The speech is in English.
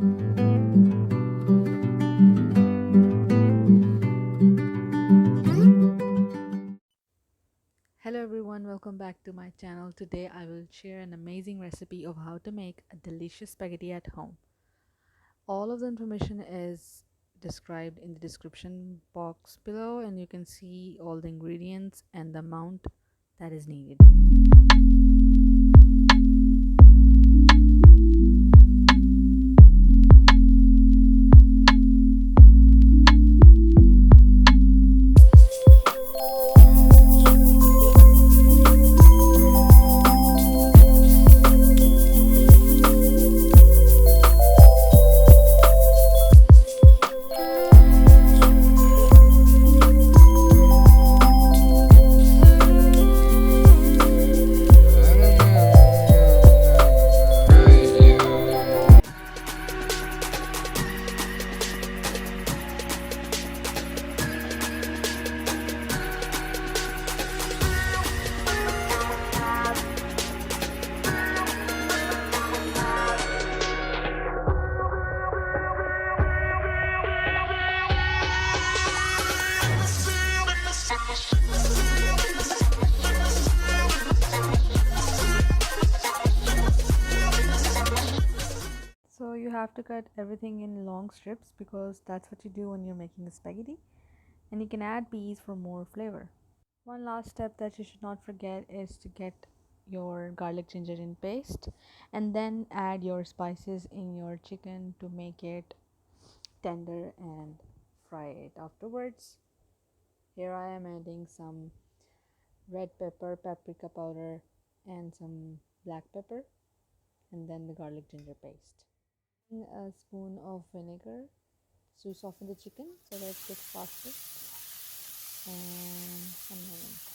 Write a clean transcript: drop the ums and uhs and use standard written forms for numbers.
Hello everyone, welcome back to my channel. Today I will share an amazing recipe of how to make a delicious spaghetti at home. All of the information is described in the description box below, and you can see all the ingredients and the amount that is needed. So you have to cut everything in long strips because that's what you do when you're making a spaghetti, and you can add peas for more flavor. One last step that you should not forget is to get your garlic ginger in paste and then add your spices in your chicken to make it tender and fry it afterwards. Here I am adding some red pepper, paprika powder, and some black pepper, and then the garlic ginger paste. A spoon of vinegar to soften the chicken so that it gets faster, and some lemon.